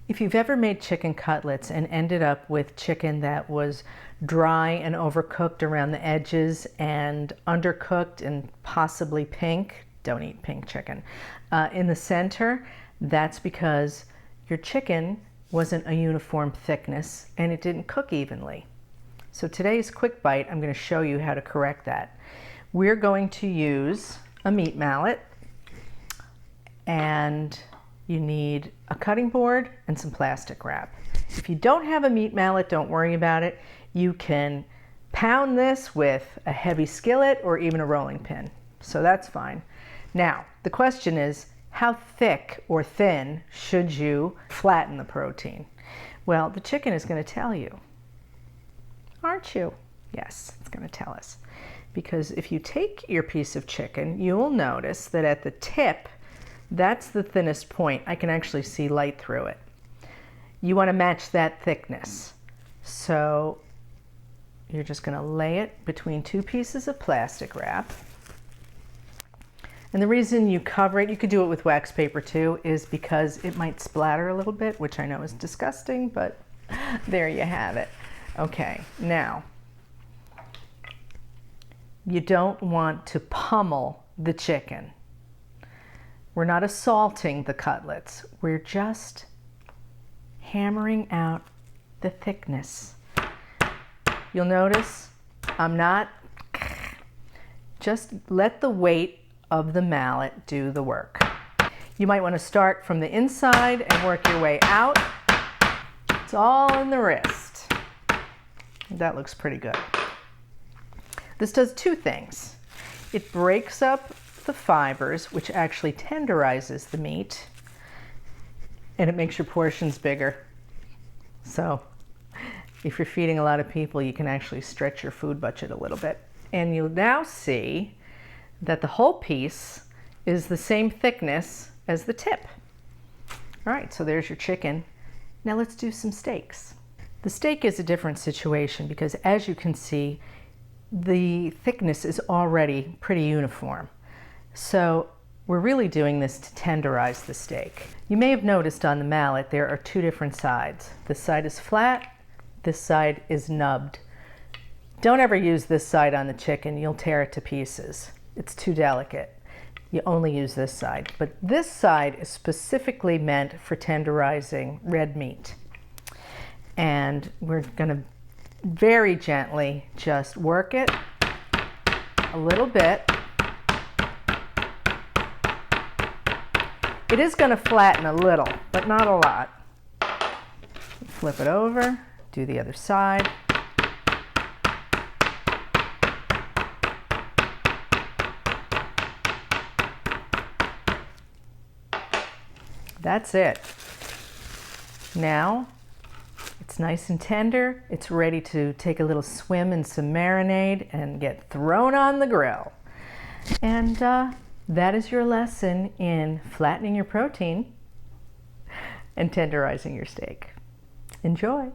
If you've ever made chicken cutlets and ended up with chicken that was dry and overcooked around the edges and undercooked and possibly pink, don't eat pink chicken, in the center, that's because your chicken wasn't a uniform thickness and it didn't cook evenly. So today's quick bite, I'm going to show you how to correct that. We're going to use a meat mallet, and you need a cutting board and some plastic wrap. If you don't have a meat mallet, don't worry about it. You can pound this with a heavy skillet or even a rolling pin. So that's fine. Now, the question is, how thick or thin should you flatten the protein? Well, the chicken is going to tell you. Aren't you? Yes, it's going to tell us. Because if you take your piece of chicken, you will notice that at the tip, that's the thinnest point. I can actually see light through it. You want to match that thickness. So you're just going to lay it between two pieces of plastic wrap. And the reason you cover it, you could do it with wax paper too, is because it might splatter a little bit, which I know is disgusting, but there you have it. Okay, now, you don't want to pummel the chicken. We're not assaulting the cutlets. We're just hammering out the thickness. You'll notice I'm not, just let the weight of the mallet do the work. You might want to start from the inside and work your way out. It's all in the wrist. That looks pretty good. This does two things. It breaks up the fibers, which actually tenderizes the meat, and it makes your portions bigger. So if you're feeding a lot of people, you can actually stretch your food budget a little bit. And you'll now see that the whole piece is the same thickness as the tip. All right, so there's your chicken. Now let's do some steaks. The steak is a different situation because, as you can see, the thickness is already pretty uniform. So we're really doing this to tenderize the steak. You may have noticed on the mallet there are two different sides. This side is flat, this side is nubbed. Don't ever use this side on the chicken, you'll tear it to pieces. It's too delicate. You only use this side. But this side is specifically meant for tenderizing red meat. And we're going to very gently just work it a little bit. It is going to flatten a little, but not a lot. Flip it over, do the other side. That's it. Now, it's nice and tender. It's ready to take a little swim in some marinade and get thrown on the grill. And that is your lesson in flattening your protein and tenderizing your steak. Enjoy.